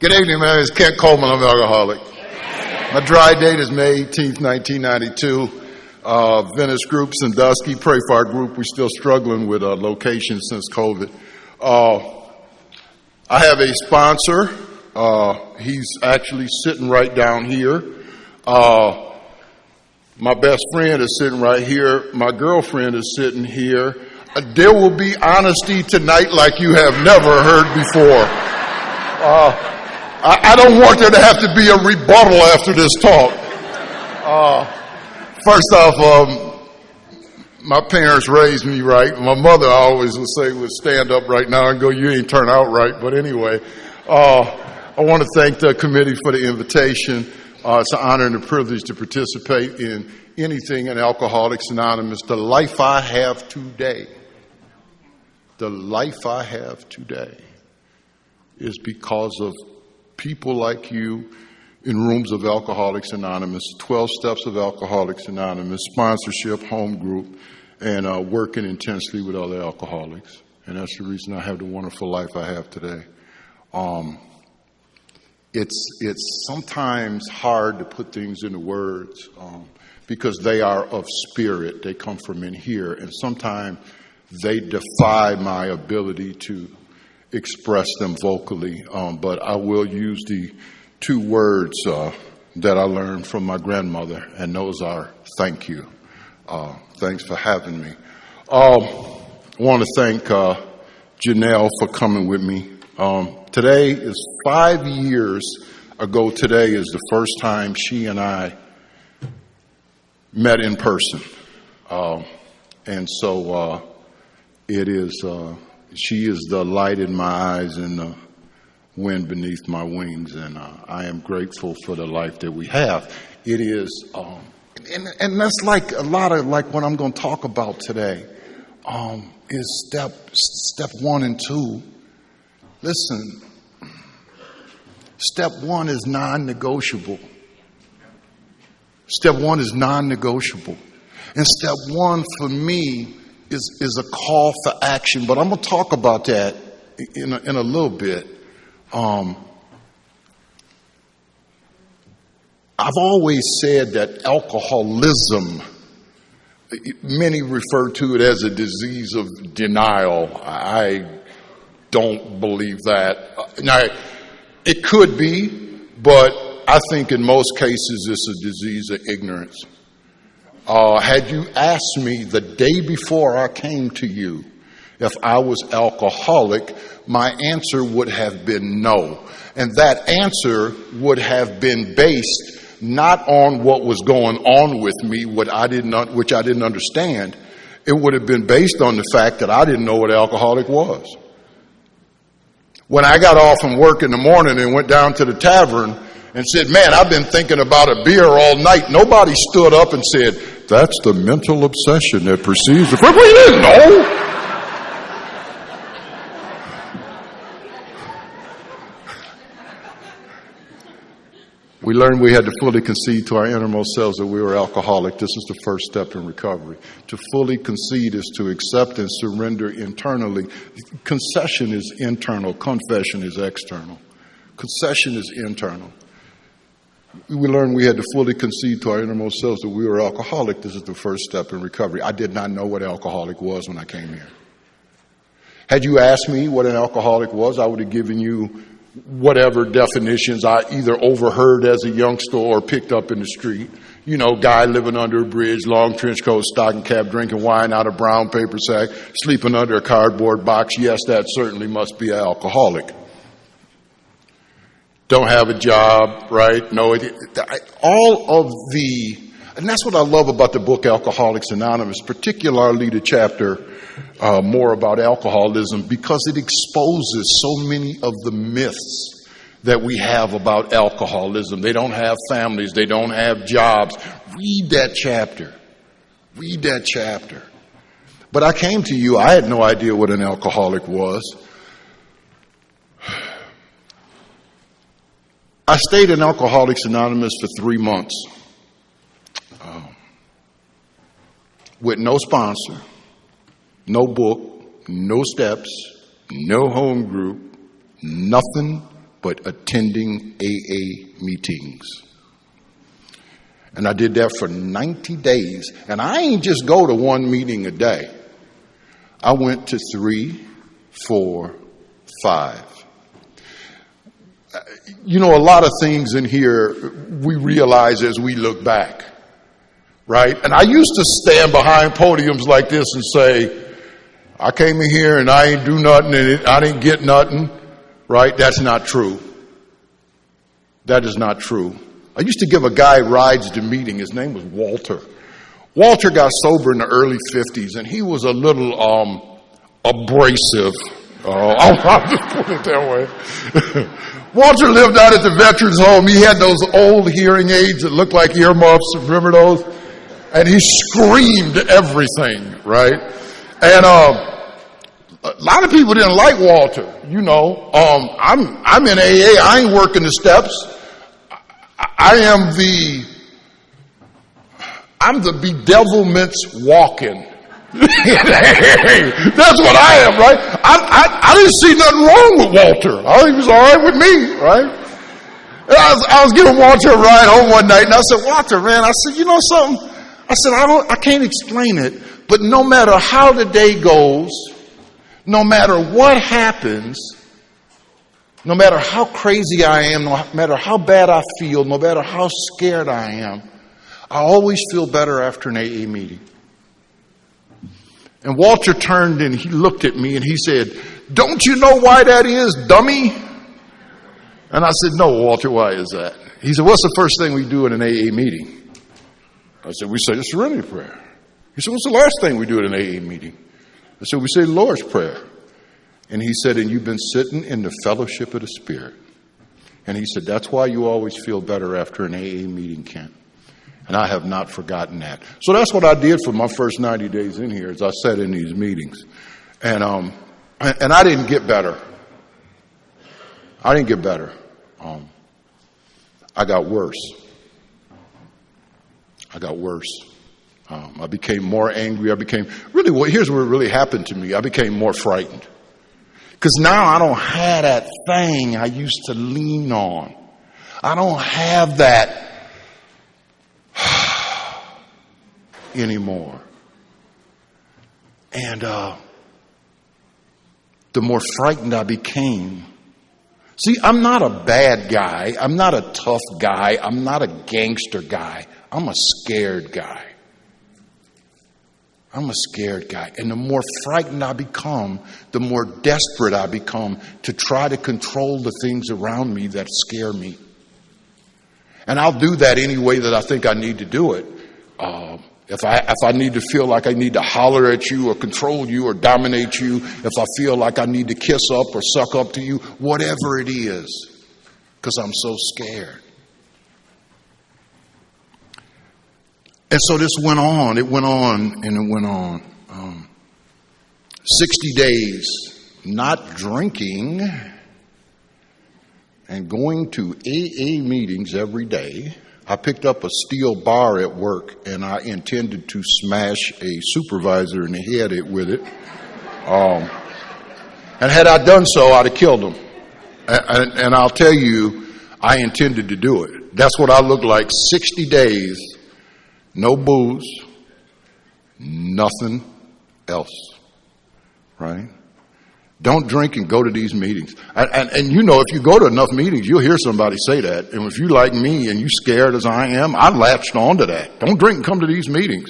Good evening, my name is Kent Coleman. I'm an alcoholic. My dry date is May 18th, 1992. Venice Group, Sandusky. Pray for our group. We're still struggling with location since COVID. I have a sponsor. He's actually sitting right down here. My best friend is sitting right here. My girlfriend is sitting here. There will be honesty tonight like you have never heard before. I don't want there to have to be a rebuttal after this talk. First off, my parents raised me right. My mother, I always would say, would stand up right now and go, "You ain't turn out right." But anyway, I want to thank the committee for the invitation. It's an honor and a privilege to participate in anything in Alcoholics Anonymous. The life I have today is because of people like you in rooms of Alcoholics Anonymous, 12 steps of Alcoholics Anonymous, sponsorship, home group, and working intensely with other alcoholics. And that's the reason I have the wonderful life I have today. It's sometimes hard to put things into words because they are of spirit. They come from in here. And sometimes they defy my ability to express them vocally. But I will use the two words that I learned from my grandmother, and those are thank you. Thanks for having me. I want to thank Janelle for coming with me. Today is 5 years ago. Today is the first time she and I met in person. And so it is, she is the light in my eyes and the wind beneath my wings. And I am grateful for the life that we have. It is, and that's like a lot of like what I'm going to talk about today is step 1 and 2. Listen, step 1 is non-negotiable. Step 1 is non-negotiable. And step 1 for me is a call for action. But I'm going to talk about that in a little bit. I've always said that alcoholism, many refer to it as a disease of denial. I don't believe that. Now, it could be, but I think in most cases it's a disease of ignorance. Had you asked me the day before I came to you if I was alcoholic, my answer would have been no. And that answer would have been based not on what was going on with me, which I didn't understand. It would have been based on the fact that I didn't know what alcoholic was. When I got off from work in the morning and went down to the tavern and said, "Man, I've been thinking about a beer all night," nobody stood up and said, "That's the mental obsession that precedes the..." We didn't know. We learned we had to fully concede to our innermost selves that we were alcoholic. This is the first step in recovery. To fully concede is to accept and surrender internally. Concession is internal. Confession is external. Concession is internal. We learned we had to fully concede to our innermost selves that we were alcoholic. This is the first step in recovery. I did not know what alcoholic was when I came here. Had you asked me what an alcoholic was, I would have given you whatever definitions I either overheard as a youngster or picked up in the street. You know, guy living under a bridge, long trench coat, stocking cap, drinking wine out of brown paper sack, sleeping under a cardboard box. Yes, that certainly must be an alcoholic. Don't have a job, right? No, all of the, and that's what I love about the book Alcoholics Anonymous, particularly the chapter more about alcoholism, because it exposes so many of the myths that we have about alcoholism. They don't have families. They don't have jobs. Read that chapter. Read that chapter. But I came to you. I had no idea what an alcoholic was. I stayed in Alcoholics Anonymous for 3 months with no sponsor, no book, no steps, no home group, nothing but attending AA meetings. And I did that for 90 days. And I ain't just go to one meeting a day. I went to 3, 4, 5. You know, a lot of things in here we realize as we look back, right? And I used to stand behind podiums like this and say, I came in here and I ain't do nothing and I didn't get nothing, right? That's not true. That is not true. I used to give a guy rides to meeting. His name was Walter. Walter got sober in the early 50s, and he was a little abrasive. I'll just put it that way. Walter lived out at the veterans home. He had those old hearing aids that looked like earmuffs. Remember those? And he screamed everything, right? And a lot of people didn't like Walter. You know, I'm in AA. I ain't working the steps. I'm the bedevilments walking. That's what I am, right? I didn't see nothing wrong with Walter. I think he was all right with me, right? And I was giving Walter a ride home one night, and I said, Walter, man, I said, you know something? I said, I can't explain it, but no matter how the day goes, no matter what happens, no matter how crazy I am, no matter how bad I feel, no matter how scared I am, I always feel better after an AA meeting. And Walter turned and he looked at me and he said, don't you know why that is, dummy? And I said, no, Walter, why is that? He said, what's the first thing we do in an AA meeting? I said, we say the Serenity Prayer. He said, what's the last thing we do at an AA meeting? I said, we say the Lord's Prayer. And he said, and you've been sitting in the fellowship of the Spirit. And he said, that's why you always feel better after an AA meeting, Kent. And I have not forgotten that. So that's what I did for my first 90 days in here, as I sat in these meetings. And I didn't get better. I didn't get better. I got worse. I became more angry. Here's what really happened to me. I became more frightened. Because now I don't have that thing I used to lean on. I don't have that anymore. And the more frightened I became. See, I'm not a bad guy. I'm not a tough guy. I'm not a gangster guy. I'm a scared guy. I'm a scared guy. And the more frightened I become, the more desperate I become to try to control the things around me that scare me. And I'll do that any way that I think I need to do it. If I need to feel like I need to holler at you or control you or dominate you, if I feel like I need to kiss up or suck up to you, whatever it is, because I'm so scared. And so this went on, and it went on. 60 days not drinking and going to AA meetings every day. I picked up a steel bar at work, and I intended to smash a supervisor in the head with it. And had I done so, I'd have killed him. And I'll tell you, I intended to do it. That's what I looked like. 60 days, no booze, nothing else, right? Don't drink and go to these meetings. And you know, if you go to enough meetings, you'll hear somebody say that. And if you like me and you scared as I am, I latched on to that. Don't drink and come to these meetings.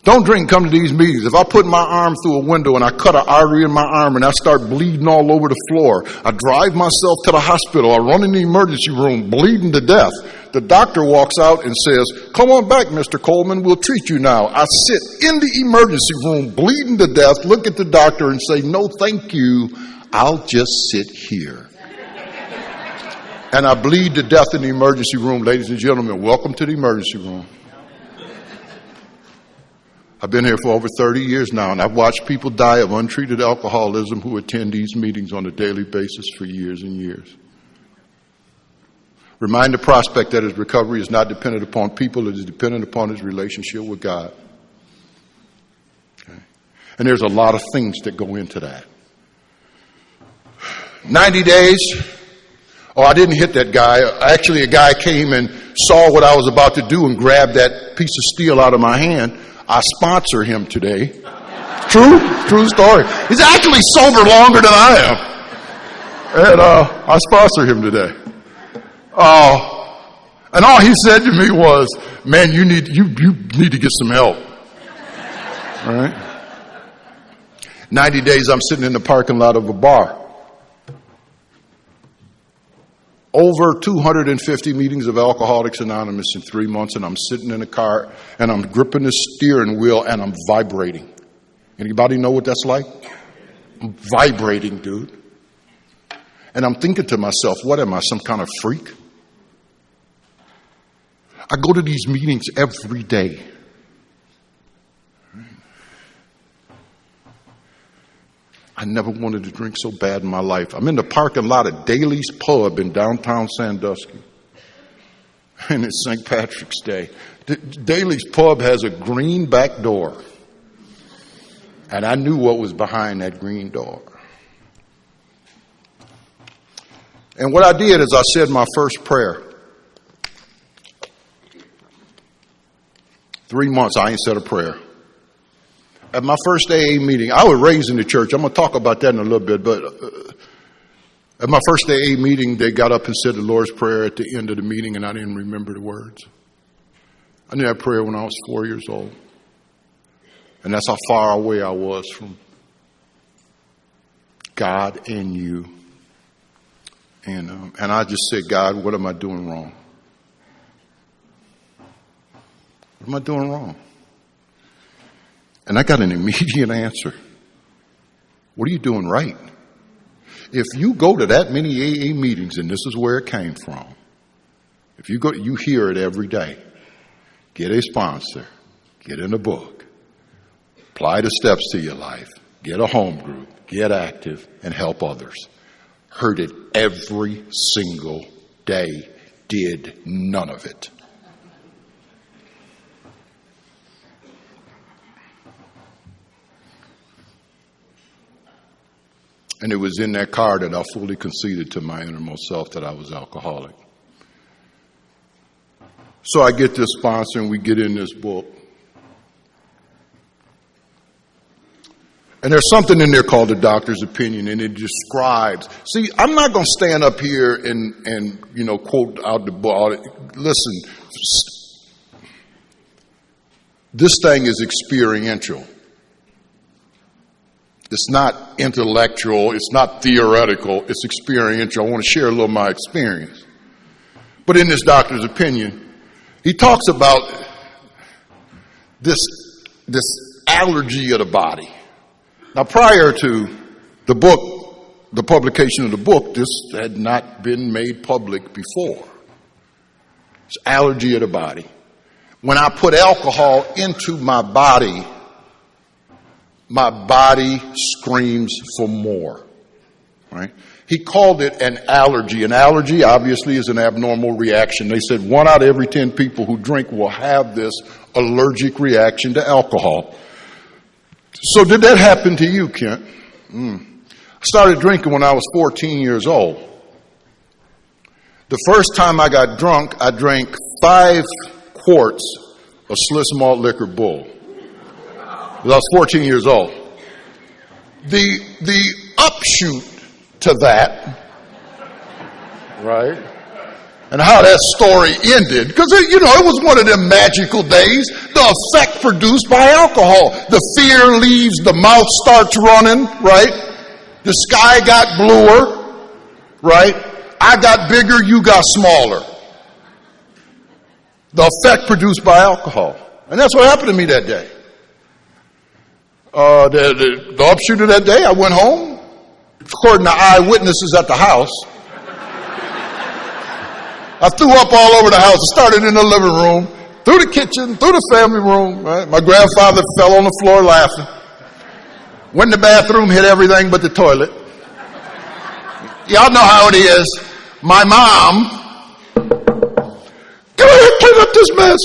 Don't drink and come to these meetings. If I put my arm through a window and I cut an artery in my arm and I start bleeding all over the floor, I drive myself to the hospital, I run in the emergency room bleeding to death. The doctor walks out and says, come on back, Mr. Coleman, we'll treat you now. I sit in the emergency room bleeding to death, look at the doctor and say, no, thank you, I'll just sit here. And I bleed to death in the emergency room. Ladies and gentlemen, welcome to the emergency room. I've been here for over 30 years now, and I've watched people die of untreated alcoholism who attend these meetings on a daily basis for years and years. Remind the prospect that his recovery is not dependent upon people, it is dependent upon his relationship with God. Okay. And there's a lot of things that go into that. 90 days, Oh, I didn't hit that guy. Actually, a guy came and saw what I was about to do and grabbed that piece of steel out of my hand. I sponsor him today. True story. He's actually sober longer than I am. And I sponsor him today. And all he said to me was, man, you need to get some help. All right? 90 days I'm sitting in the parking lot of a bar. Over 250 meetings of Alcoholics Anonymous in 3 months, and I'm sitting in a car, and I'm gripping the steering wheel, and I'm vibrating. Anybody know what that's like? I'm vibrating, dude. And I'm thinking to myself, what am I, some kind of freak? I go to these meetings every day. I never wanted to drink so bad in my life. I'm in the parking lot of Daly's Pub in downtown Sandusky. And it's St. Patrick's Day. Daly's Pub has a green back door. And I knew what was behind that green door. And what I did is I said my first prayer. 3 months, I ain't said a prayer. At my first AA meeting, I was raised in the church. I'm going to talk about that in a little bit. But at my first AA meeting, they got up and said the Lord's Prayer at the end of the meeting, and I didn't remember the words. I knew that prayer when I was 4 years old. And that's how far away I was from God and you. And I just said, God, what am I doing wrong? What am I doing wrong? And I got an immediate answer. What are you doing right? If you go to that many AA meetings, and this is where it came from, if you go, you hear it every day. Get a sponsor. Get in a book. Apply the steps to your life. Get a home group. Get active and help others. Heard it every single day. Did none of it. And it was in that car that I fully conceded to my innermost self that I was alcoholic. So I get this sponsor and we get in this book. And there's something in there called the doctor's opinion, and it describes. See, I'm not going to stand up here and quote out the book. Listen, this thing is experiential. It's not intellectual. It's not theoretical. It's experiential. I want to share a little of my experience. But in this doctor's opinion, he talks about this allergy of the body. Now, prior to the book, the publication of the book, this had not been made public before. It's allergy of the body. When I put alcohol into my body screams for more, right? He called it an allergy. An allergy, obviously, is an abnormal reaction. They said 1 out of every 10 people who drink will have this allergic reaction to alcohol. So did that happen to you, Kent? I started drinking when I was 14 years old. The first time I got drunk, I drank 5 quarts of Swiss malt liquor Bull. I was 14 years old. The upshoot to that, right, and how that story ended, because, it was one of them magical days, the effect produced by alcohol. The fear leaves, the mouth starts running, right? The sky got bluer, right? I got bigger, you got smaller. The effect produced by alcohol. And that's what happened to me that day. The upshoot of that day, I went home. According to eyewitnesses at the house, I threw up all over the house. I started in the living room, through the kitchen, through the family room. Right? My grandfather fell on the floor laughing. Went in the bathroom, hit everything but the toilet. Y'all know how it is. My mom, go ahead, clean up this mess.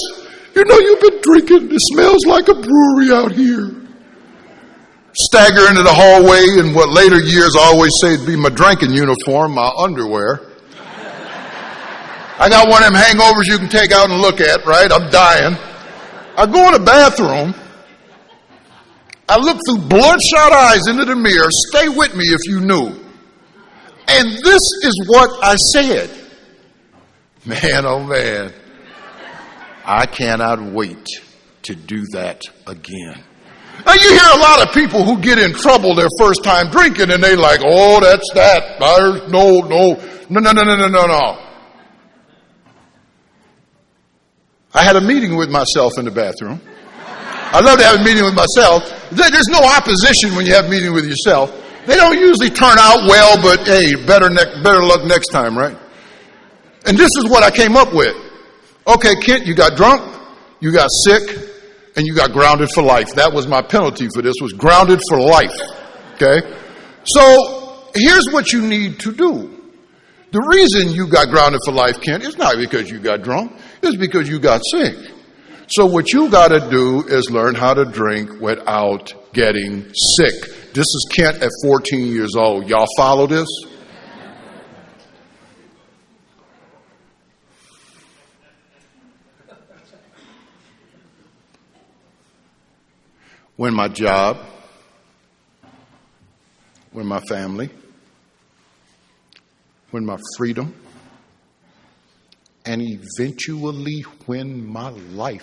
You've been drinking. It smells like a brewery out here. Stagger into the hallway in what later years I always say would be my drinking uniform, my underwear. I got one of them hangovers you can take out and look at, right? I'm dying. I go in the bathroom. I look through bloodshot eyes into the mirror. Stay with me if you knew. And this is what I said. Man, oh man. I cannot wait to do that again. Now you hear a lot of people who get in trouble their first time drinking and they like, oh, that's that. No. I had a meeting with myself in the bathroom. I love to have a meeting with myself. There's no opposition when you have a meeting with yourself. They don't usually turn out well, but hey, better luck next time, right? And this is what I came up with. Okay, Kent, you got drunk, you got sick, and you got grounded for life. That was my penalty for this, was grounded for life. Okay? So here's what you need to do. The reason you got grounded for life, Kent, is not because you got drunk. It's because you got sick. So what you got to do is learn how to drink without getting sick. This is Kent at 14 years old. Y'all follow this? When my job, when my family, when my freedom, and eventually when my life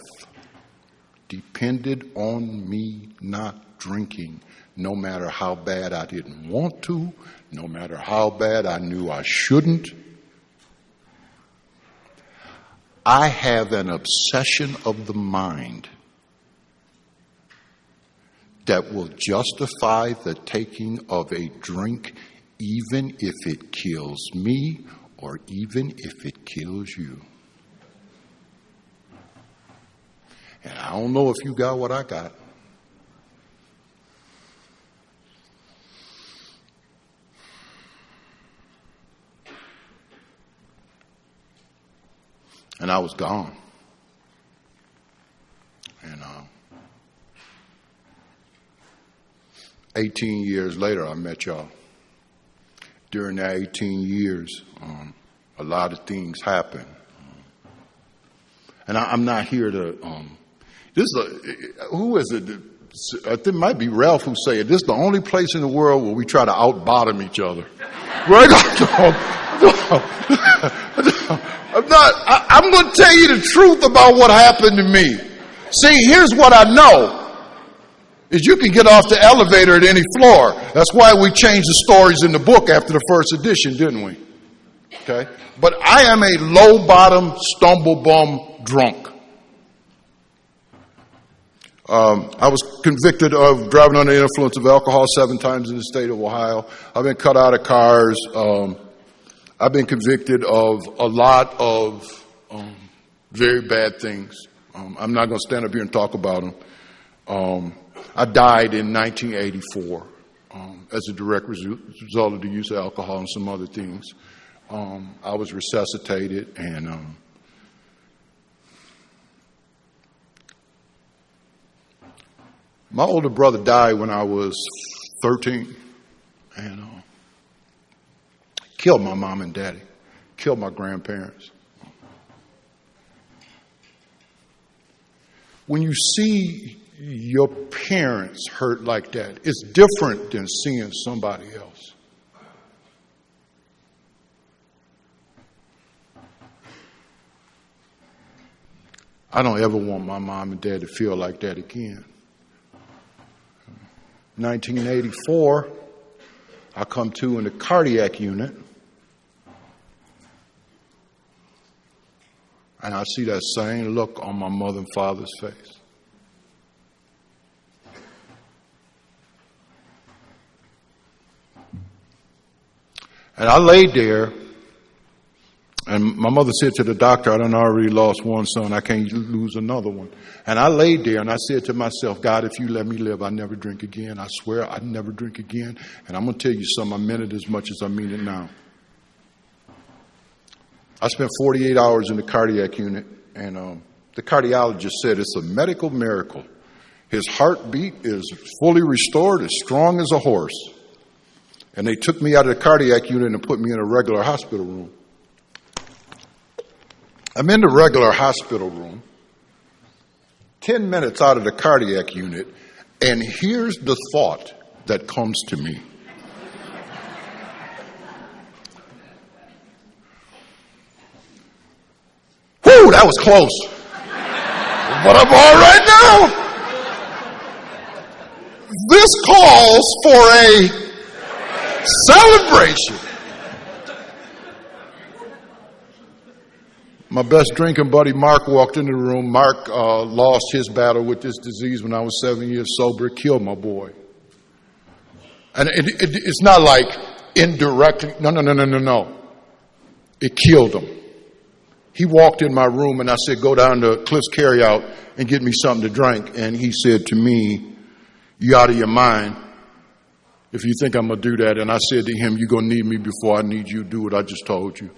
depended on me not drinking, no matter how bad I didn't want to, no matter how bad I knew I shouldn't. I have an obsession of the mind that will justify the taking of a drink even if it kills me or even if it kills you. And I don't know if you got what I got. And I was gone. And 18 years later, I met y'all. During that 18 years, a lot of things happened. And I'm not here to, who is it? I think it might be Ralph who said, this is the only place in the world where we try to out-bottom each other. Right? I'm going to tell you the truth about what happened to me. See, here's what I know. Is you can get off the elevator at any floor. That's why we changed the stories in the book after the first edition, didn't we? Okay? But I am a low-bottom, stumble-bum drunk. I was convicted of driving under the influence of alcohol 7 times in the state of Ohio. I've been cut out of cars. I've been convicted of a lot of very bad things. I'm not going to stand up here and talk about them. I died in 1984 as a direct result of the use of alcohol and some other things. I was resuscitated, and my older brother died when I was 13, and killed my mom and daddy, killed my grandparents. When you see your parents hurt like that, it's different than seeing somebody else. I don't ever want my mom and dad to feel like that again. 1984, I come to in the cardiac unit, and I see that same look on my mother and father's face. And I laid there, and my mother said to the doctor, I done already lost one son, I can't lose another one. And I laid there and I said to myself, God, if you let me live, I never drink again. I swear I'd never drink again. And I'm going to tell you something, I meant it as much as I mean it now. I spent 48 hours in the cardiac unit, and the cardiologist said it's a medical miracle. His heartbeat is fully restored, as strong as a horse. And they took me out of the cardiac unit and put me in a regular hospital room. I'm in the regular hospital room, 10 minutes out of the cardiac unit, and here's the thought that comes to me. Whew, that was close. But I'm all right now. This calls for a celebration. My best drinking buddy, Mark, walked into the room. Mark lost his battle with this disease when I was 7 years sober. It killed my boy. And it's not like indirectly. No. It killed him. He walked in my room and I said, go down to Cliff's Carryout and get me something to drink. And he said to me, you out of your mind if you think I'm going to do that. And I said to him, you're going to need me before I need you. Do what I just told you.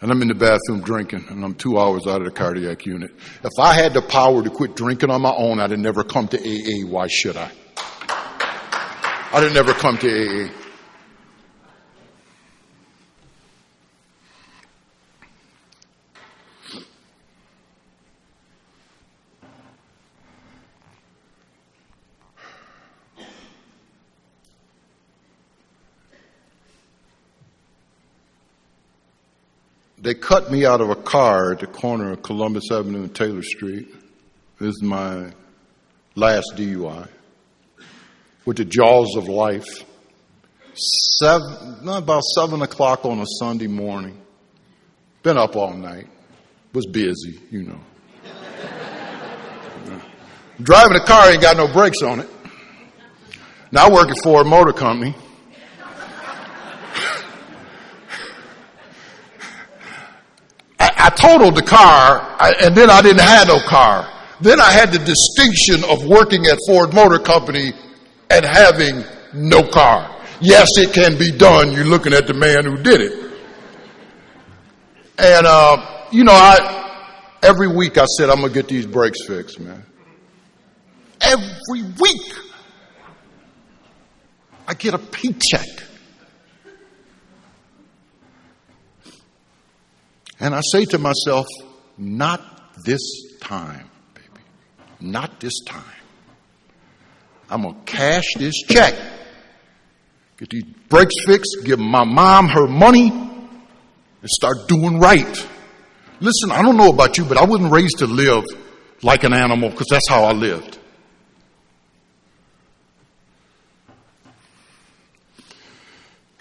And I'm in the bathroom drinking, and I'm 2 hours out of the cardiac unit. If I had the power to quit drinking on my own, I'd have never come to AA. Why should I? I'd have never come to AA. They cut me out of a car at the corner of Columbus Avenue and Taylor Street. This is my last DUI. With the jaws of life. About 7 o'clock on a Sunday morning. Been up all night. Was busy, you know. Driving a car ain't got no brakes on it. Now working for a motor company. I totaled the car, and then I didn't have no car. Then I had the distinction of working at Ford Motor Company and having no car. Yes, it can be done. You're looking at the man who did it. And, every week I said, I'm going to get these brakes fixed, man. Every week I get a paycheck. And I say to myself, not this time, baby. Not this time. I'm going to cash this check. Get these brakes fixed, give my mom her money, and start doing right. Listen, I don't know about you, but I wasn't raised to live like an animal because that's how I lived.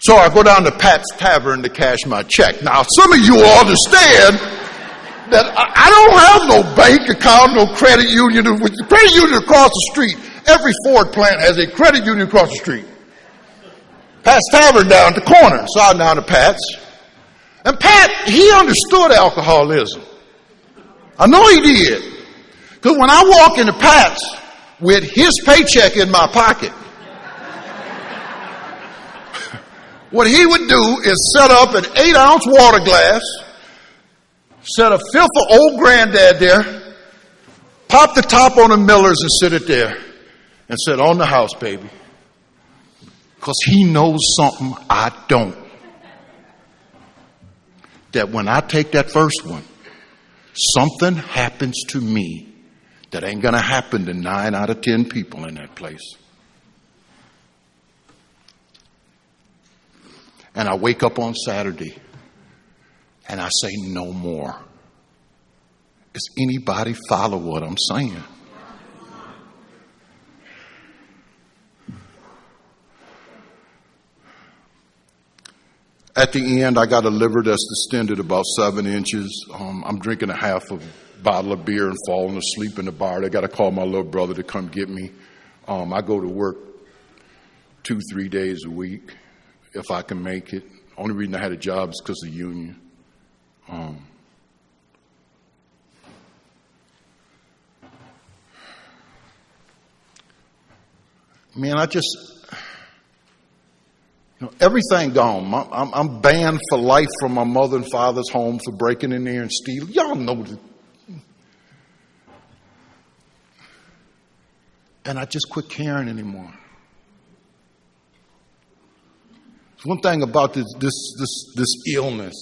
So I go down to Pat's Tavern to cash my check. Now, some of you will understand that I don't have no bank account, no credit union. With the credit union across the street, every Ford plant has a credit union across the street. Pat's Tavern down at the corner. So I'm down to Pat's. And Pat, he understood alcoholism. I know he did. Because when I walk into Pat's with his paycheck in my pocket, what he would do is set up an 8-ounce water glass, set a fifth of old granddad there, pop the top on the Millers and sit it there, and said, on the house, baby. Because he knows something I don't. That when I take that first one, something happens to me that ain't going to happen to 9 out of 10 people in that place. And I wake up on Saturday and I say, no more. Does anybody follow what I'm saying? At the end, I got a liver that's distended about 7 inches. I'm drinking a half a bottle of beer and falling asleep in the bar. They got to call my little brother to come get me. I go to work 2-3 days a week. If I can make it. Only reason I had a job is because of the union. Man, everything gone. I'm banned for life from my mother and father's home for breaking in there and stealing. Y'all know that. And I just quit caring anymore. One thing about this illness,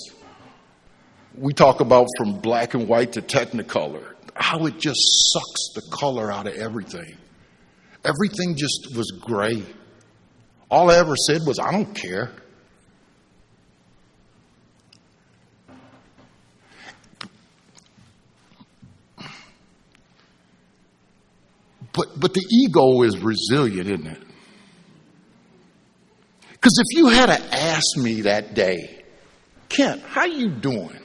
We talk about from black and white to technicolor, how it just sucks the color out of everything. Everything just was gray. All I ever said was, I don't care. But the ego is resilient, isn't it? Because if you had to ask me that day, Kent, how you doing?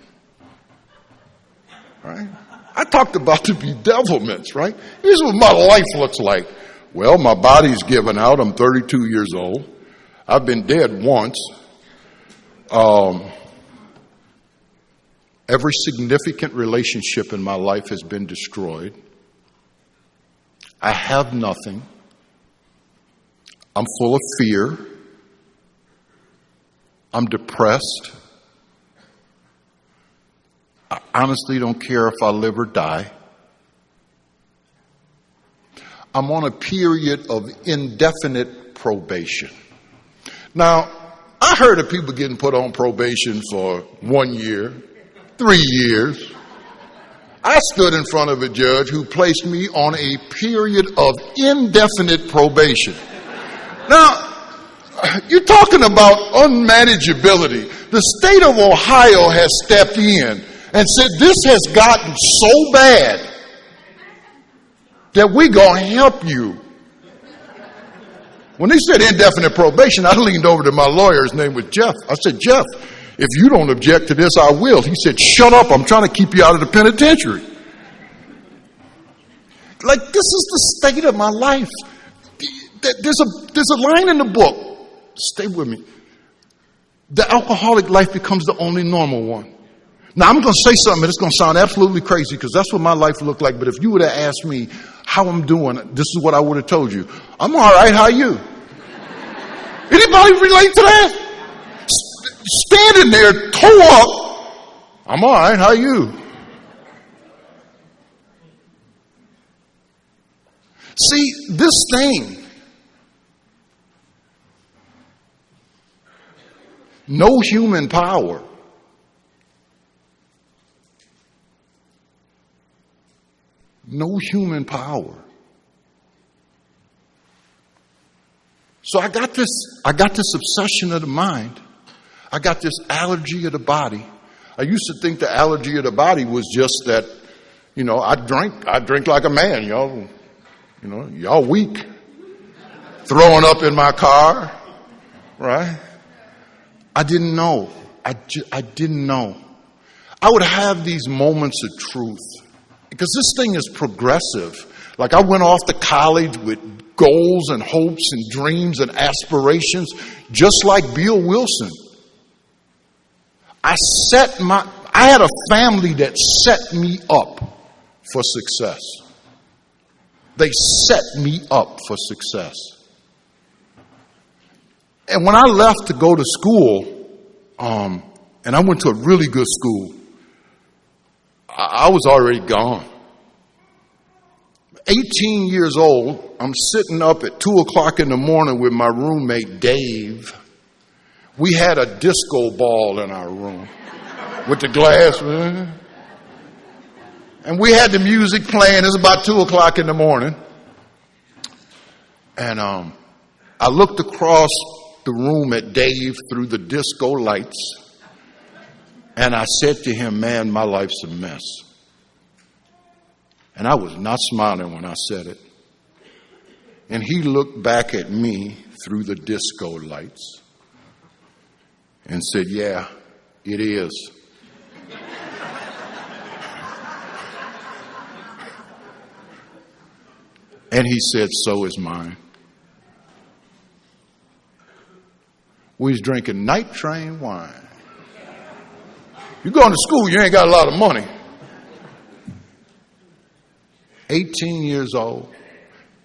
Right? I talked about the bedevilments, right? Here's what my life looks like. Well, my body's given out. I'm 32 years old. I've been dead once. Every significant relationship in my life has been destroyed. I have nothing. I'm full of fear. I'm depressed. I honestly don't care if I live or die. I'm on a period of indefinite probation. Now, I heard of people getting put on probation for 1 year, 3 years. I stood in front of a judge who placed me on a period of indefinite probation. Now, you're talking about unmanageability. The state of Ohio has stepped in and said this has gotten so bad that we're going to help you. When they said indefinite probation, I leaned over to my lawyer. His name was Jeff. I said, Jeff, if you don't object to this, I will. He said, shut up. I'm trying to keep you out of the penitentiary. Like, this is the state of my life. There's a line in the book. Stay with me. The alcoholic life becomes the only normal one. Now, I'm going to say something that's going to sound absolutely crazy because that's what my life looked like. But if you would have asked me how I'm doing, this is what I would have told you. I'm all right. How are you? Anybody relate to that? Standing there, toe up. I'm all right. How are you? See, this thing, no human power, no human power. So I got this obsession of the mind. I got this allergy of the body. I used to think the allergy of the body was just that, I drink like a man, y'all weak. Throwing up in my car, right? I didn't know. I didn't know. I would have these moments of truth because this thing is progressive. Like I went off to college with goals and hopes and dreams and aspirations, just like Bill Wilson. I had a family that set me up for success. They set me up for success. And when I left to go to school, and I went to a really good school, I was already gone. 18 years old, I'm sitting up at 2 o'clock in the morning with my roommate, Dave. We had a disco ball in our room with the glass. And we had the music playing. It's about 2 o'clock in the morning. And I looked across the room at Dave through the disco lights. And I said to him, man, my life's a mess. And I was not smiling when I said it. And he looked back at me through the disco lights and said, yeah, it is. And he said, so is mine. We was drinking night train wine. You going to school, you ain't got a lot of money. 18 years old.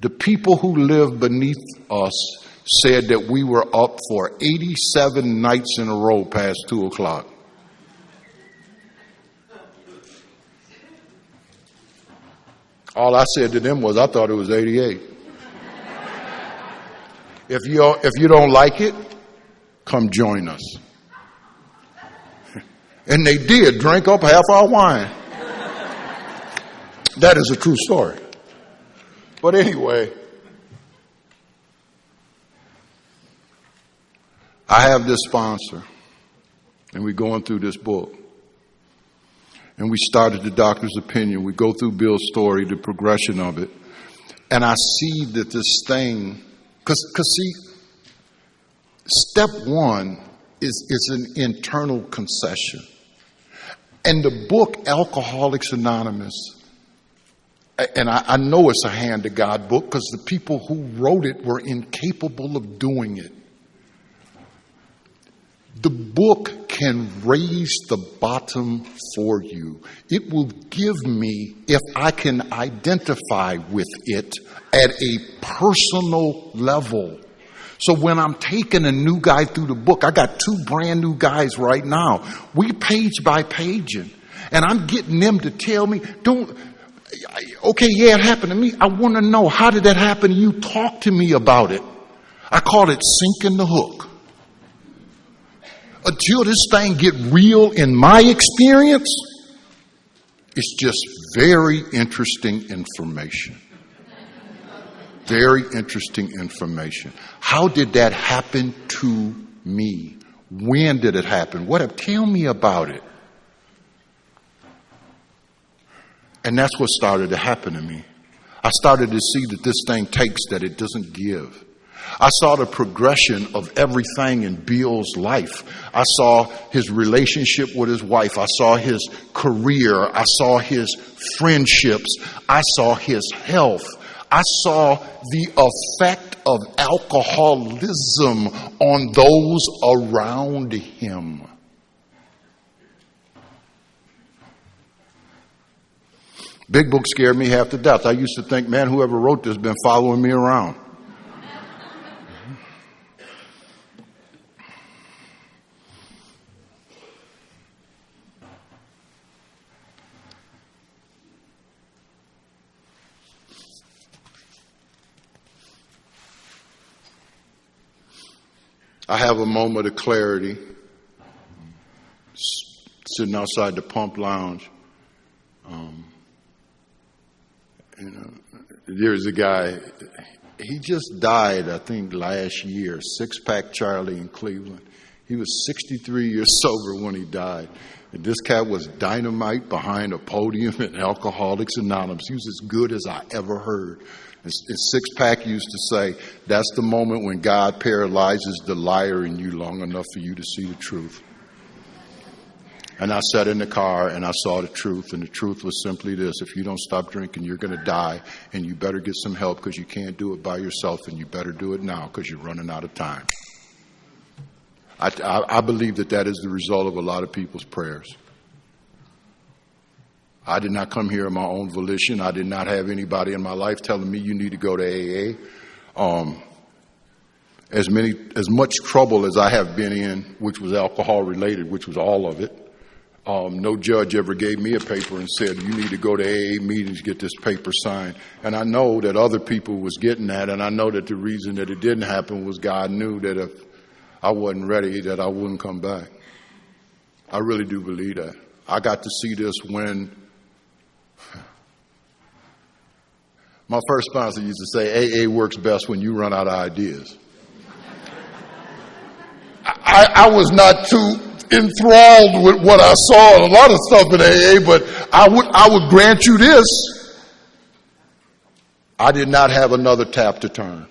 The people who lived beneath us said that we were up for 87 nights in a row past 2 o'clock. All I said to them was, I thought it was 88. If you don't like it, come join us. And they did drink up half our wine. That is a true story. But anyway, I have this sponsor, and we're going through this book. And we started the doctor's opinion. We go through Bill's story, the progression of it. And I see that this thing, because see, step one is an internal concession. And the book, Alcoholics Anonymous, and I know it's a hand to God book because the people who wrote it were incapable of doing it. The book can raise the bottom for you. It will give me, if I can identify with it at a personal level. So when I'm taking a new guy through the book, I got 2 brand new guys right now. We page by paging. And I'm getting them to tell me, okay, yeah, it happened to me. I want to know, how did that happen to you? Talk to me about it. I call it sinking the hook. Until this thing get real in my experience, it's just very interesting information. Very interesting information. How did that happen to me? When did it happen? Tell me about it. And that's what started to happen to me. I started to see that this thing takes, that it doesn't give. I saw the progression of everything in Bill's life. I saw his relationship with his wife. I saw his career. I saw his friendships. I saw his health. I saw the effect of alcoholism on those around him. Big book scared me half to death. I used to think, man, whoever wrote this has been following me around. I have a moment of clarity sitting outside the Pump Lounge. There's a guy, he just died, I think, last year, Six-Pack Charlie in Cleveland. He was 63 years sober when he died. And this cat was dynamite behind a podium at Alcoholics Anonymous. He was as good as I ever heard. And Six-Pack used to say, that's the moment when God paralyzes the liar in you long enough for you to see the truth. And I sat in the car and I saw the truth. And the truth was simply this: if you don't stop drinking, you're going to die. And you better get some help because you can't do it by yourself. And you better do it now because you're running out of time. I believe that is the result of a lot of people's prayers. I did not come here on my own volition. I did not have anybody in my life telling me you need to go to AA. As much trouble as I have been in, which was alcohol related, which was all of it. No judge ever gave me a paper and said, you need to go to AA meetings, get this paper signed. And I know that other people was getting that, and I know that the reason that it didn't happen was God knew that if I wasn't ready, that I wouldn't come back. I really do believe that. I got to see this when my first sponsor used to say, AA works best when you run out of ideas. I was not too enthralled with what I saw and a lot of stuff in AA, but I would grant you this. I did not have another tap to turn.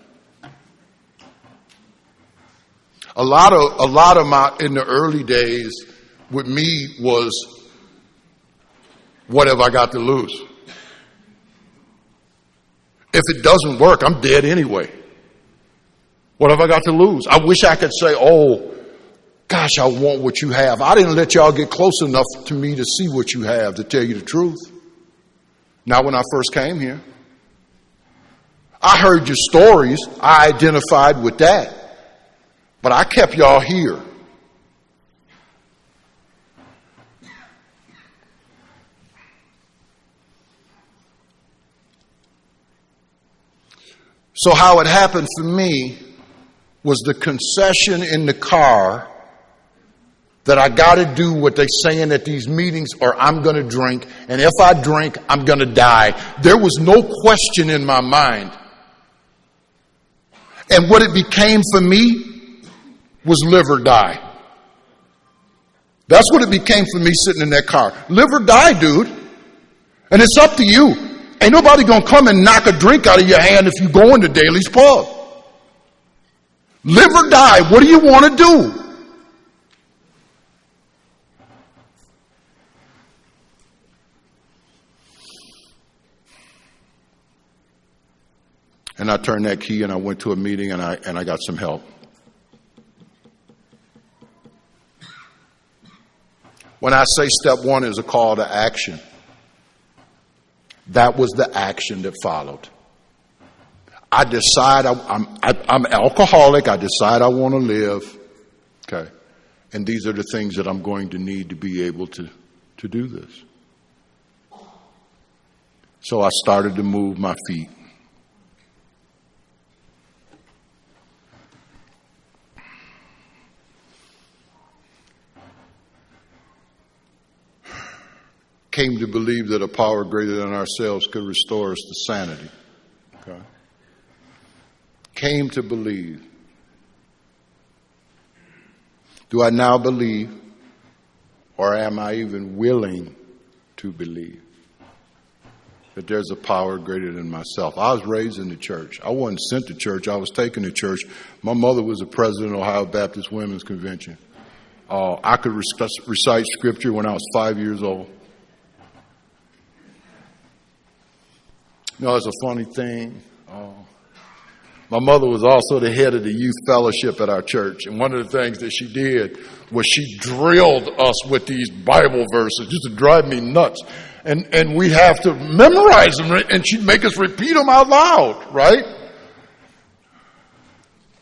A lot of my, in the early days with me was, what have I got to lose? If it doesn't work, I'm dead anyway. What have I got to lose? I wish I could say, oh, gosh, I want what you have. I didn't let y'all get close enough to me to see what you have, to tell you the truth. Now, when I first came here, I heard your stories. I identified with that. But I kept y'all here. So how it happened for me was the concession in the car that I got to do what they're saying at these meetings or I'm going to drink. And if I drink, I'm going to die. There was no question in my mind. And what it became for me was live or die. That's what it became for me sitting in that car. Live or die, dude. And it's up to you. Ain't nobody going to come and knock a drink out of your hand if you go into Daly's Pub. Live or die. What do you want to do? And I turned that key and I went to a meeting and I got some help. When I say step one is a call to action, that was the action that followed. I decide I'm alcoholic. I decide I want to live. Okay. And these are the things that I'm going to need to be able to do this. So I started to move my feet. Came to believe that a power greater than ourselves could restore us to sanity. Okay. Came to believe. Do I now believe, or am I even willing to believe that there's a power greater than myself? I was raised in the church. I wasn't sent to church. I was taken to church. My mother was the president of Ohio Baptist Women's Convention. I could recite scripture when I was 5 years old. You know, it's a funny thing. My mother was also the head of the youth fellowship at our church. And one of the things that she did was she drilled us with these Bible verses just to drive me nuts. And we have to memorize them, and she'd make us repeat them out loud, right?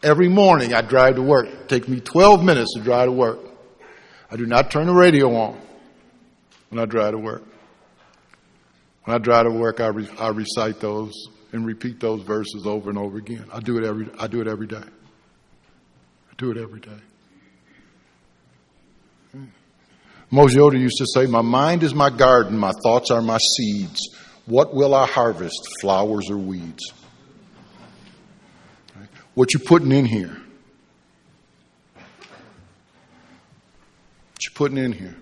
Every morning I drive to work. It takes me 12 minutes to drive to work. I do not turn the radio on when I drive to work. When I drive to work, I recite those and repeat those verses over and over again. I do it every day. I do it every day. Moses Yoder used to say, "My mind is my garden, my thoughts are my seeds. What will I harvest, flowers or weeds?" What you putting in here? What you putting in here?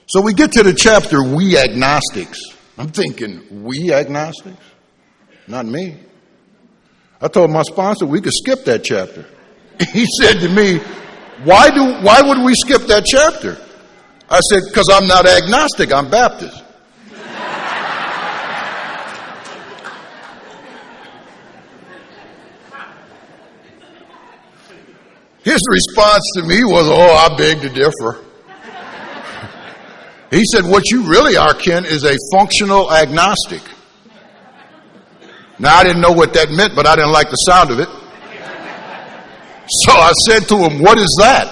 So we get to the chapter, we agnostics. I'm thinking, we agnostics? Not me. I told my sponsor we could skip that chapter. He said to me, why would we skip that chapter? I said, because I'm not agnostic, I'm Baptist. His response to me was, I beg to differ. He said, what you really are, Ken, is a functional agnostic. Now, I didn't know what that meant, but I didn't like the sound of it. So I said to him, what is that?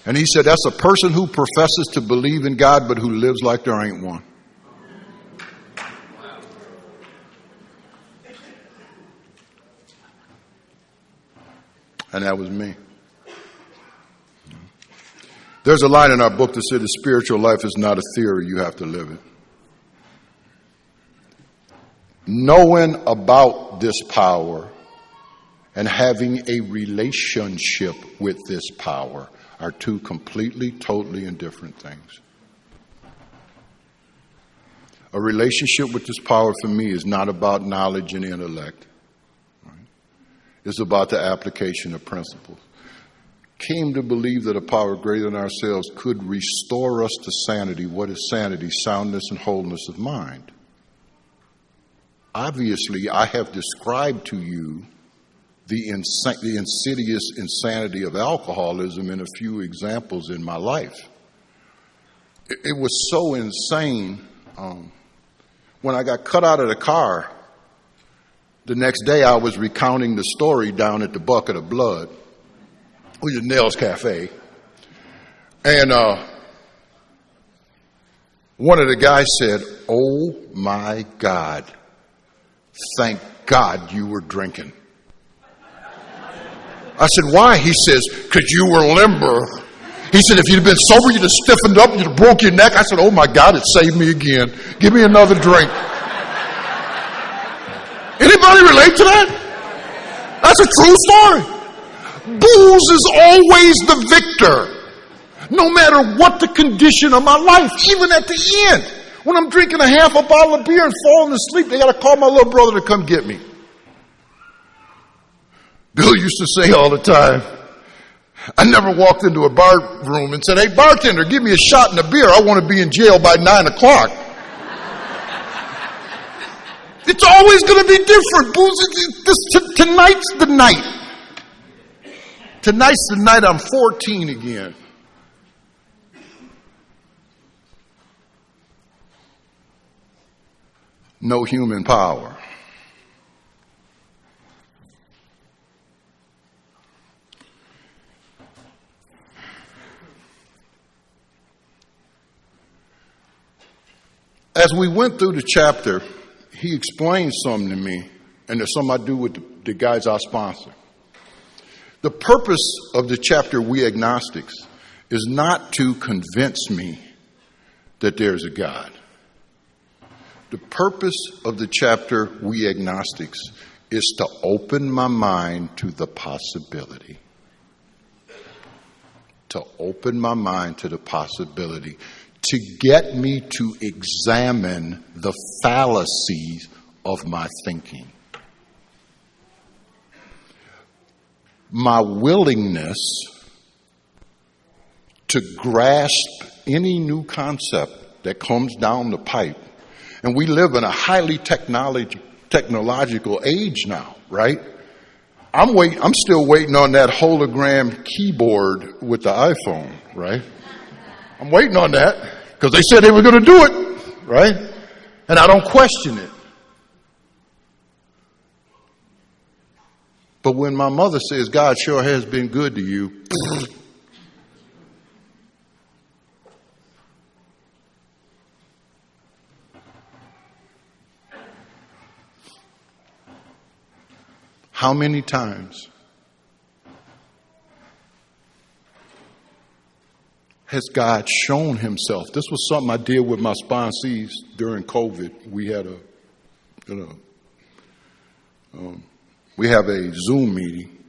And he said, that's a person who professes to believe in God, but who lives like there ain't one. And that was me. There's a line in our book that said the spiritual life is not a theory, you have to live it. Knowing about this power and having a relationship with this power are two completely, totally different things. A relationship with this power for me is not about knowledge and intellect. Right? It's about the application of principles. Came to believe that a power greater than ourselves could restore us to sanity. What is sanity? Soundness and wholeness of mind. Obviously, I have described to you the insidious insanity of alcoholism in a few examples in my life. It was so insane. When I got cut out of the car, the next day I was recounting the story down at the Bucket of Blood. We was at Nell's Cafe. And one of the guys said, "Oh my God, thank God you were drinking." I said, why? He says, because you were limber. He said, if you'd have been sober, you'd have stiffened up, you'd have broke your neck. I said, oh my God, it saved me again. Give me another drink. Anybody relate to that? That's a true story. Booze is always the victor, no matter what the condition of my life, even at the end. When I'm drinking a half a bottle of beer and falling asleep, they got to call my little brother to come get me. Bill used to say all the time, I never walked into a bar room and said, hey, bartender, give me a shot and a beer. I want to be in jail by 9 o'clock. It's always going to be different. Tonight's the night. Tonight's the night I'm 14 again. No human power. As we went through the chapter, he explained something to me, and there's something I do with the guys I sponsor. The purpose of the chapter, We Agnostics, is not to convince me that there's a God. The purpose of the chapter, We Agnostics, is to open my mind to the possibility. To open my mind to the possibility. To get me to examine the fallacies of my thinking. My willingness to grasp any new concept that comes down the pipe. And we live in a highly technological age now, right? I'm still waiting on that hologram keyboard with the iPhone, right? I'm waiting on that because they said they were going to do it, right? And I don't question it. But when my mother says, God sure has been good to you, how many times has God shown himself? This was something I did with my sponsees during COVID. We had we have a Zoom meeting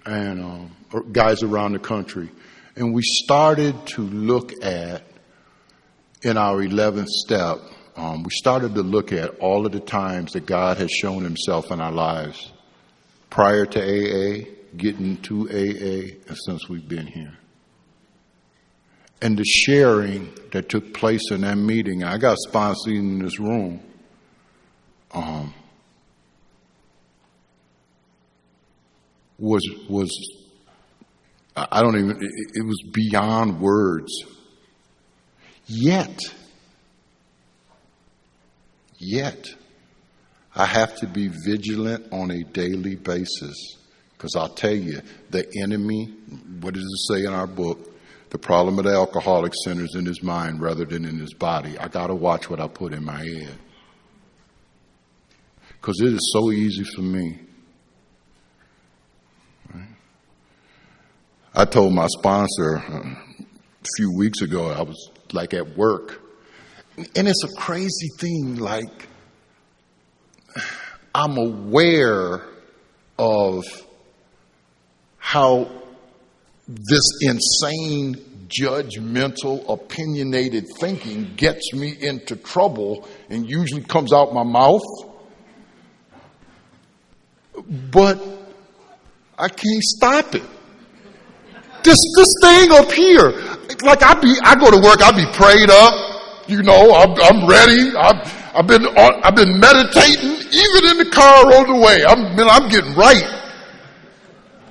and guys around the country. And we started to look at, in our 11th step, we started to look at all of the times that God has shown himself in our lives prior to AA, getting to AA, and since we've been here. And the sharing that took place in that meeting, I got sponsees in this room. It was beyond words. Yet, I have to be vigilant on a daily basis. Because I'll tell you, the enemy, what does it say in our book? The problem of the alcoholic centers in his mind rather than in his body. I got to watch what I put in my head. Because it is so easy for me. Right? I told my sponsor a few weeks ago, I was like at work. And it's a crazy thing, like I'm aware of how this insane, judgmental, opinionated thinking gets me into trouble and usually comes out my mouth. But I can't stop it. This thing up here, like I go to work, I be prayed up, you know, I'm ready. I've been meditating even in the car on the way. I'm getting right.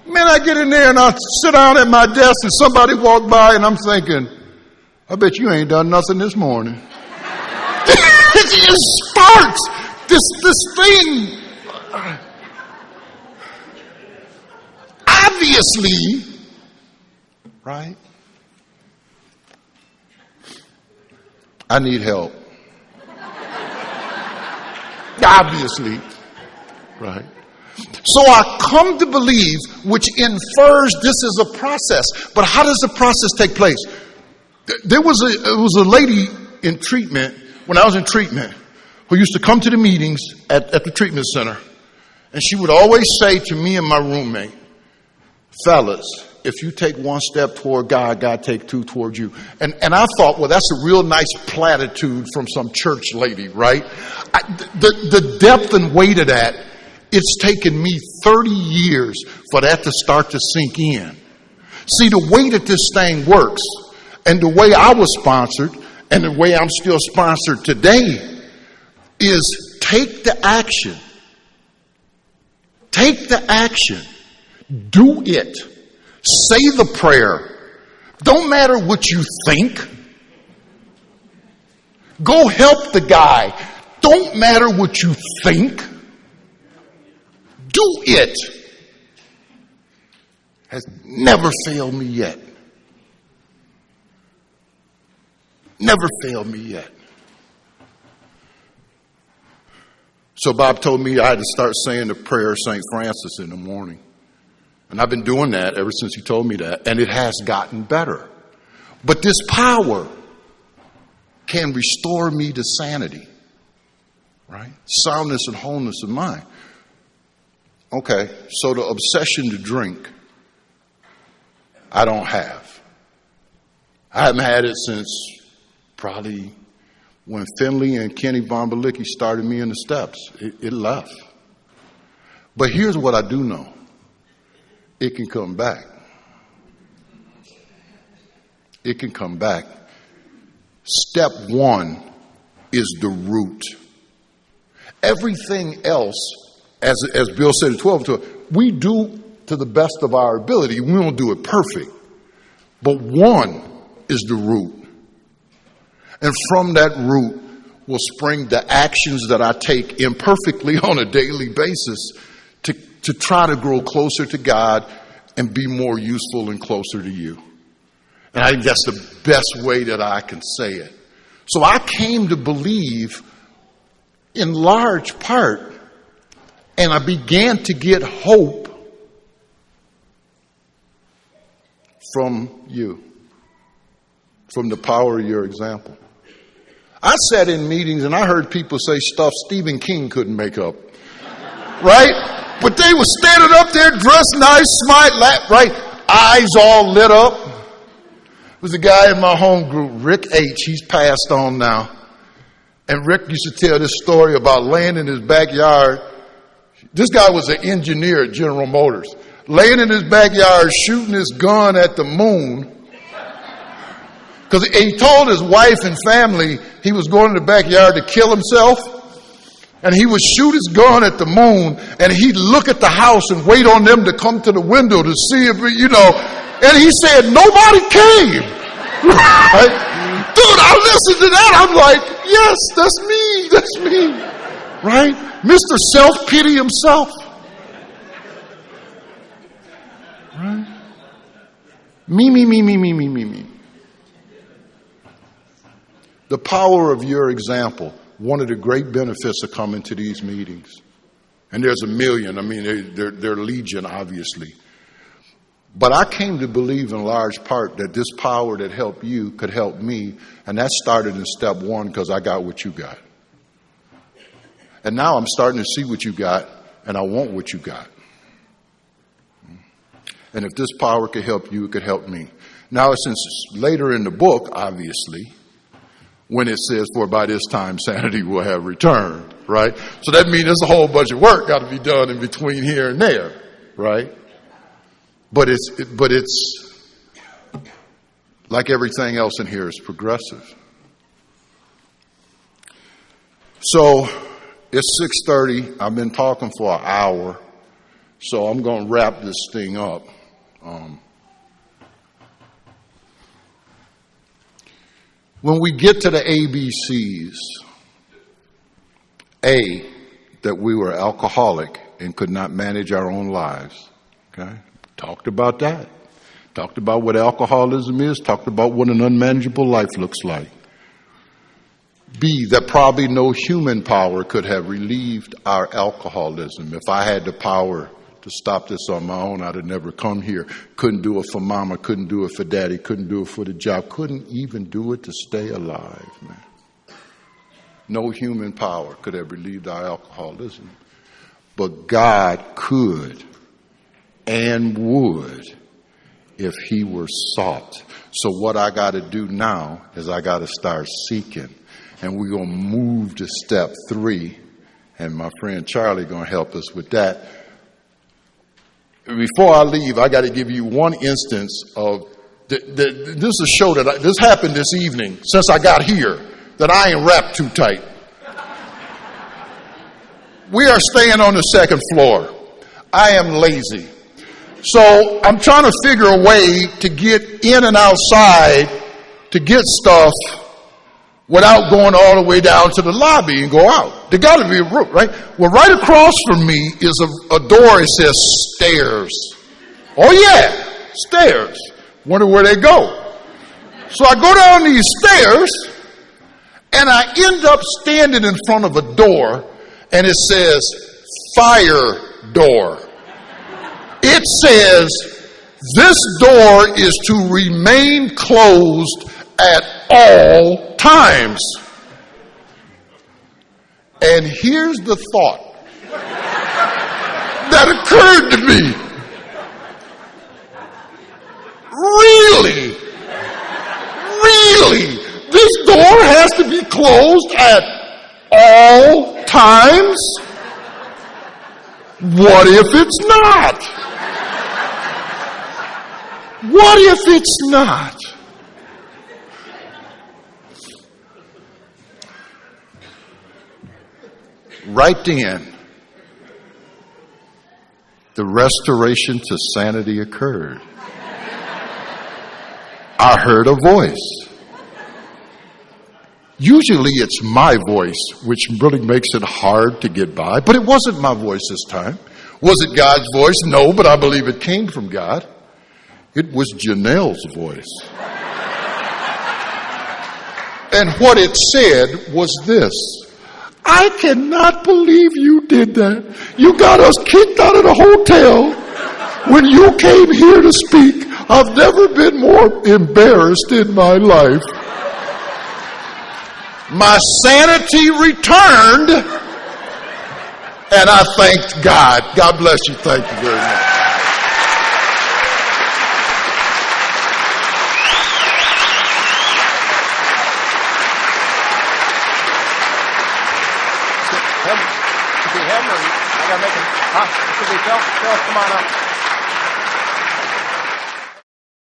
Man, I get in there and I sit down at my desk and somebody walk by and I'm thinking, I bet you ain't done nothing this morning. It just sparks this thing. Obviously, right? I need help. Obviously, right? So I come to believe, which infers this is a process. But how does the process take place? There was a lady in treatment, when I was in treatment, who used to come to the meetings at the treatment center. And she would always say to me and my roommate, fellas, if you take one step toward God, God take two toward you. And I thought, well, that's a real nice platitude from some church lady, right? The depth and weight of that, it's taken me 30 years for that to start to sink in. See, the way that this thing works, and the way I was sponsored, and the way I'm still sponsored today, is take the action. Take the action. Do it. Say the prayer. Don't matter what you think. Go help the guy. Don't matter what you think. Do it. Has never failed me yet. Never failed me yet. So Bob told me I had to start saying the prayer of St. Francis in the morning. And I've been doing that ever since he told me that. And it has gotten better. But this power can restore me to sanity. Right? Soundness and wholeness of mind. Okay, so the obsession to drink, I don't have. I haven't had it since probably when Finley and Kenny Bombalicki started me in the steps. It left. But here's what I do know. It can come back. It can come back. Step one is the root. Everything else, as Bill said at 12, we do to the best of our ability. We don't do it perfect. But one is the root. And from that root will spring the actions that I take imperfectly on a daily basis to try to grow closer to God and be more useful and closer to you. And I think that's the best way that I can say it. So I came to believe in large part, and I began to get hope from you, from the power of your example. I sat in meetings and I heard people say stuff Stephen King couldn't make up. Right? But they were standing up there dressed nice, smile, right? Eyes all lit up. There was a guy in my home group, Rick H. He's passed on now. And Rick used to tell this story about laying in his backyard. This guy was an engineer at General Motors. Laying in his backyard shooting his gun at the moon. Because he told his wife and family he was going to the backyard to kill himself. And he would shoot his gun at the moon, and he'd look at the house and wait on them to come to the window to see if, and he said, nobody came. Right? Dude, I listened to that. I'm like, yes, that's me. Right? Mr. Self-Pity himself. Right? Me. The power of your example. One of the great benefits of coming to these meetings. And there's a million. I mean, they're legion, obviously. But I came to believe in large part that this power that helped you could help me. And that started in step one because I got what you got. And now I'm starting to see what you got, and I want what you got. And if this power could help you, it could help me. Now, since later in the book, obviously, when it says, for by this time sanity will have returned, right? So that means there's a whole bunch of work got to be done in between here and there, right? But it's like everything else in here is progressive. So it's 6:30. I've been talking for an hour, so I'm going to wrap this thing up. When we get to the ABCs, A, that we were alcoholic and could not manage our own lives. Okay? Talked about that. Talked about what alcoholism is. Talked about what an unmanageable life looks like. B, that probably no human power could have relieved our alcoholism. If I had the power to stop this on my own, I'd have never come here. Couldn't do it for mama, couldn't do it for daddy, couldn't do it for the job, couldn't even do it to stay alive, man. No human power could have relieved our alcoholism. But God could and would if he were sought. So what I got to do now is I got to start seeking. And we're going to move to step 3. And my friend Charlie going to help us with that. Before I leave, I got to give you one instance of, this is a show that this happened this evening since I got here, that I ain't wrapped too tight. We are staying on the second floor. I am lazy. So I'm trying to figure a way to get in and outside to get stuff without going all the way down to the lobby and go out. There got to be a route, right? Well, right across from me is a door. It says stairs. Oh, yeah, stairs. Wonder where they go. So I go down these stairs, and I end up standing in front of a door, and it says fire door. It says this door is to remain closed at all times. And here's the thought that occurred to me. Really? This door has to be closed at all times? What if it's not? What if it's not? Right then, the restoration to sanity occurred. I heard a voice. Usually it's my voice, which really makes it hard to get by, but it wasn't my voice this time. Was it God's voice? No, but I believe it came from God. It was Janelle's voice. And what it said was this: I cannot believe you did that. You got us kicked out of the hotel when you came here to speak. I've never been more embarrassed in my life. My sanity returned, and I thanked God. God bless you. Thank you very much. I gotta make him. Huh? Come on up.